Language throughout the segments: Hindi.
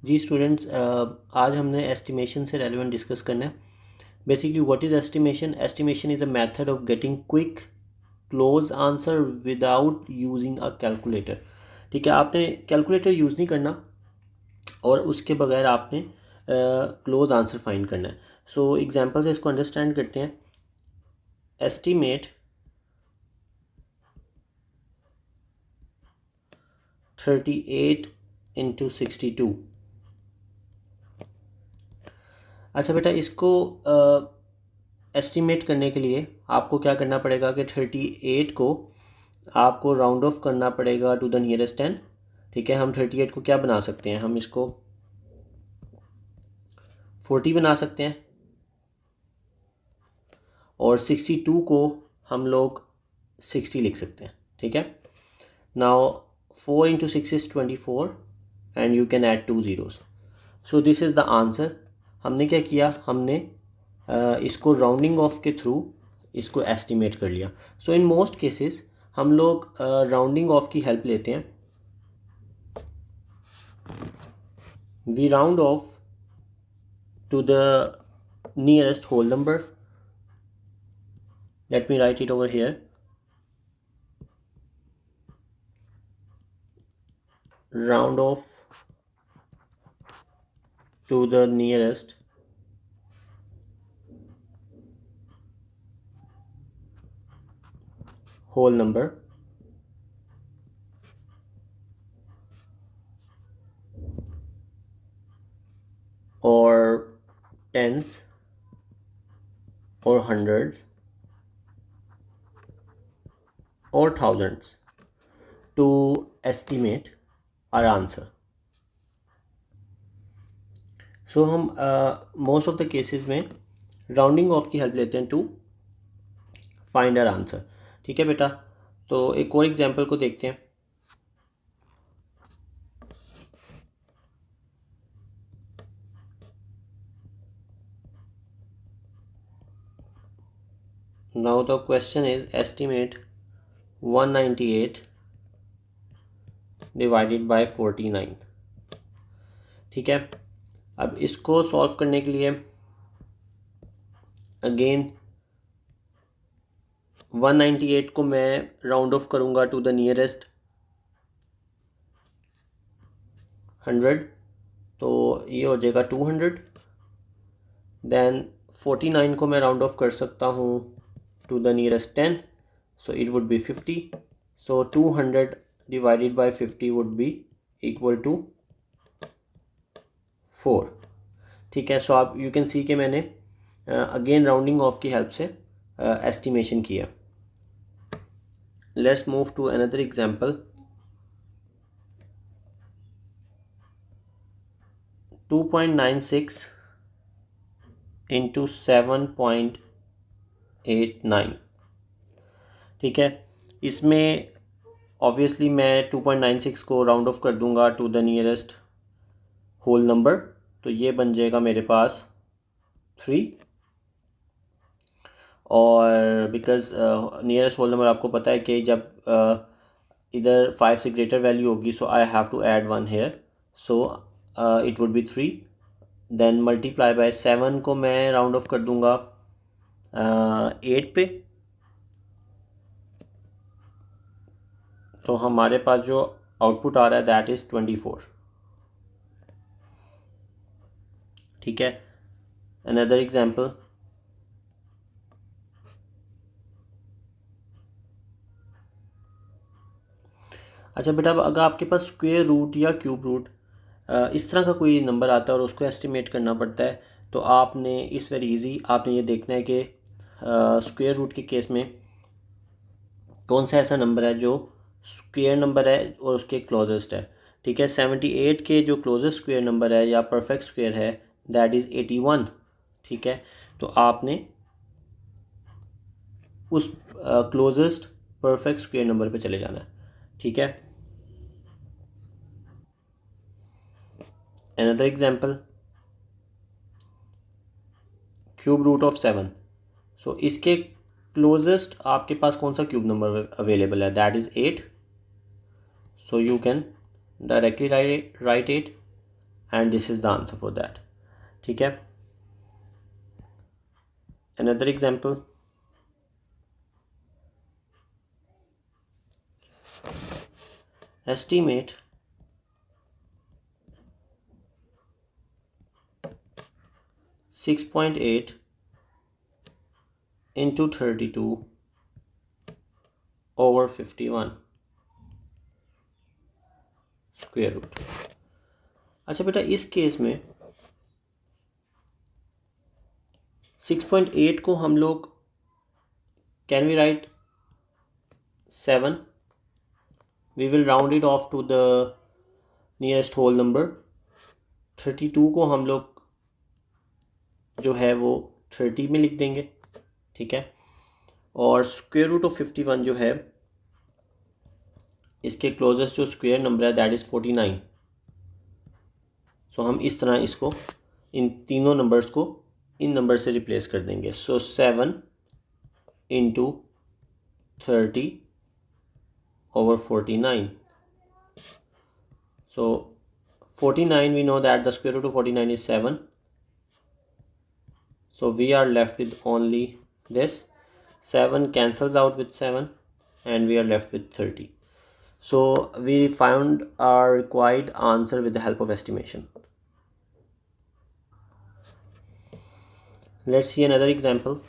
जी स्टूडेंट्स, आज हमने एस्टिमेशन से रेलेवेंट डिस्कस करना है। Basically what is estimation? Estimation is a method of getting quick close answer without using a calculator. ठीक है, आपने कैलकुलेटर यूज़ नहीं करना और उसके बगैर आपने क्लोज आंसर फाइंड करना है। सो एग्जांपल से इसको अंडरस्टैंड करते हैं। Estimate 38 into 62। अच्छा बेटा, इसको एस्टिमेट करने के लिए आपको क्या करना पड़ेगा कि 38 को आपको राउंड ऑफ करना पड़ेगा टू द नियरेस्ट 10। ठीक है, हम 38 को क्या बना सकते हैं? हम इसको 40 बना सकते हैं और 62 को हम लोग 60 लिख सकते हैं। ठीक है, now 4 into 6 is 24 and you can add 2 zeros. So this is the answer. हमने क्या किया? हमने इसको राउंडिंग ऑफ के थ्रू इसको एस्टिमेट कर लिया। सो इन मोस्ट केसेस हम लोग राउंडिंग ऑफ की हेल्प लेते हैं। We round off to the nearest whole number. Let me write it over here. Round off to the nearest whole number or tens or hundreds or thousands to estimate our answer. सो हम मोस्ट ऑफ द केसेस में राउंडिंग ऑफ की हेल्प लेते हैं टू फाइंड आवर आंसर। ठीक है बेटा, तो एक और एग्जांपल को देखते हैं। Now the question is estimate 198 divided by 49। ठीक है, अब इसको सॉल्व करने के लिए अगेन 198 को मैं राउंड ऑफ करूँगा टू द नियरेस्ट 100, तो ये हो जाएगा 200। देन 49 को मैं राउंड ऑफ कर सकता हूँ to the nearest 10, so it would be 50। सो 200 divided by 50 would be equal to 4। ठीक है, सो आप यू कैन सी कि मैंने अगेन राउंडिंग ऑफ की हेल्प से एस्टिमेशन किया। Let's move to another example. 2.96 into 7.89। ठीक है, इसमें ऑब्वियसली मैं 2.96 को राउंड ऑफ कर दूंगा to the nearest whole number, तो ये बन जाएगा मेरे पास 3। और बिकॉज नियरेस्ट होल नंबर आपको पता है कि जब इधर 5 से ग्रेटर वैल्यू होगी, so I have to add 1 here, so it would be 3। Then multiply by 7 को मैं राउंड ऑफ कर दूंगा 8 पे, तो हमारे पास जो आउटपुट आ रहा है दैट इज़ 24। ठीक है, अनदर एग्जांपल। अच्छा बेटा, अगर आपके पास स्क्वायर रूट या क्यूब रूट इस तरह का कोई नंबर आता है और उसको एस्टिमेट करना पड़ता है, तो आपने इस वेरी इजी आपने ये देखना है कि स्क्वायर रूट के केस में कौन सा ऐसा नंबर है जो स्क्वायर नंबर है और उसके क्लोजेस्ट है। ठीक है, 78 के जो क्लोजेस्ट स्क्वायर नंबर है या परफेक्ट स्क्वायर है दैट इज़ 81। ठीक है, तो आपने उस क्लोजेस्ट परफेक्ट स्क्वायर नंबर पे चले जाना है। ठीक है, another example, cube root of 7। So इसके क्लोजेस्ट आपके पास कौन सा क्यूब नंबर अवेलेबल है? That is 8। So you can directly write 8 and this is the answer for that. ठीक है, another example, estimate 6.8 into 32 over 51 square root. अच्छा बेटा, इस केस में 6.8 को हम लोग can we write 7, we will round it off to the nearest whole number. 32 को हम लोग जो है वो 30 में लिख देंगे। ठीक है, और स्क्वायर रूट ऑफ 51 जो है, इसके क्लोजेस्ट जो स्क्वायर नंबर है दैट इज़ 49। सो हम इस तरह इसको, इन तीनों नंबर्स को इन नंबर से रिप्लेस कर देंगे। सो 7 into 30 over 49. So 49, we know that the square root of 49 is 7. So we are left with only this. 7 cancels out with 7 and we are left with 30. So we found our required answer with the help of estimation. Let's see another example.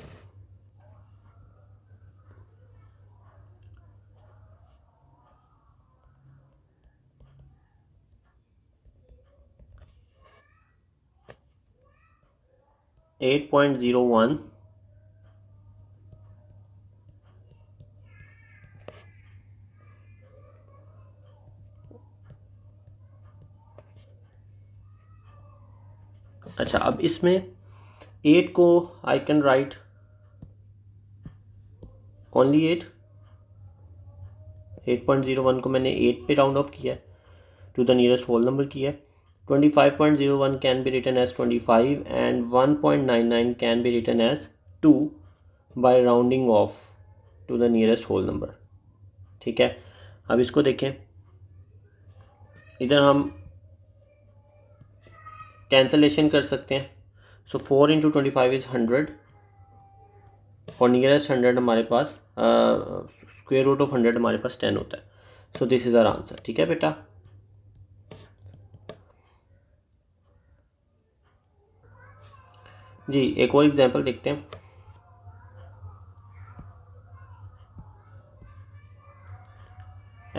(8.01) अच्छा, अब इसमें 8 को आई कैन राइट ओनली 8। 8.01 को मैंने 8 पे राउंड ऑफ किया है, to the nearest whole number किया है। 25.01 can be written as 25 and 1.99 can be written as 2 by rounding off to the nearest whole number. ठीक है, अब इसको देखें, इधर हम कैंसलेशन कर सकते हैं। सो 4 इंटू 25 इज़ 100 और नियरेस्ट 100 हमारे पास, स्क्वायर रूट ऑफ 100 हमारे पास 10 होता है। So this is our answer. ठीक है बेटा, जी एक और एग्जांपल देखते हैं।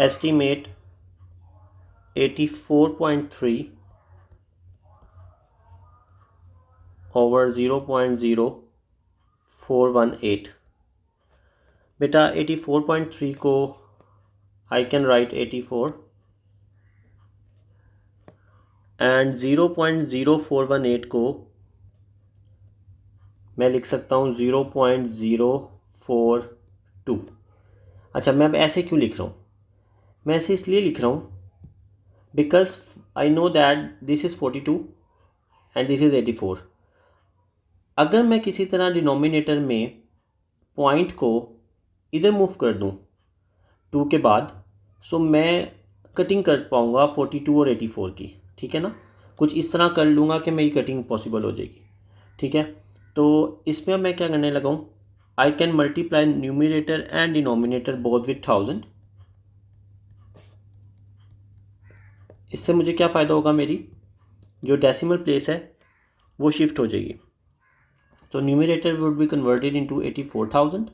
Estimate 84.3 over 0.0418। बेटा 84.3 को आई कैन राइट 84 एंड 0.0418 को मैं लिख सकता हूँ 0.042। अच्छा, मैं अब ऐसे क्यों लिख रहा हूँ? मैं ऐसे इसलिए लिख रहा हूँ because I know that this is 42 and this is 84। अगर मैं किसी तरह डिनोमिनेटर में पॉइंट को इधर मूव कर दूं 2 के बाद, सो मैं कटिंग कर पाऊंगा 42 और 84 की। ठीक है ना, कुछ इस तरह कर लूँगा कि मेरी कटिंग पॉसिबल हो जाएगी। ठीक है, तो इसमें मैं क्या करने लगा हूँ, I can multiply numerator and denominator both with 1000। इससे मुझे क्या फ़ायदा होगा, मेरी जो डेसिमल प्लेस है वो शिफ्ट हो जाएगी। तो numerator would be converted into 84,000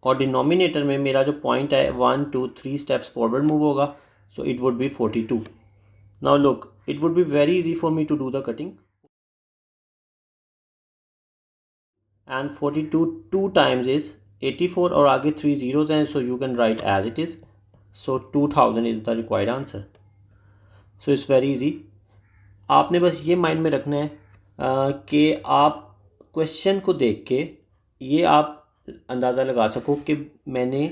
और डिनोमिनेटर में मेरा जो पॉइंट है 1 2 3 स्टेप्स फॉरवर्ड मूव होगा, so it would be 42। Now look, it would be very easy for me to do the cutting and 42 2 times is 84 और आगे 3 zeros हैं, so you can write as it is. So 2000 is the required answer. So it's very easy. आपने बस ये माइंड में रखना है कि आप क्वेश्चन को देख के ये आप अंदाज़ा लगा सको कि मैंने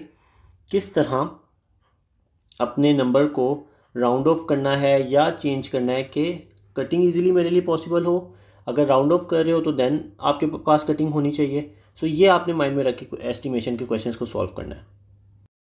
किस तरह अपने नंबर को राउंड ऑफ करना है या चेंज करना है कि कटिंग इजीली मेरे लिए पॉसिबल हो। अगर राउंड ऑफ कर रहे हो तो देन आपके पास कटिंग होनी चाहिए। सो ये आपने माइंड में रख के एस्टिमेशन के क्वेश्चंस को सॉल्व करना है।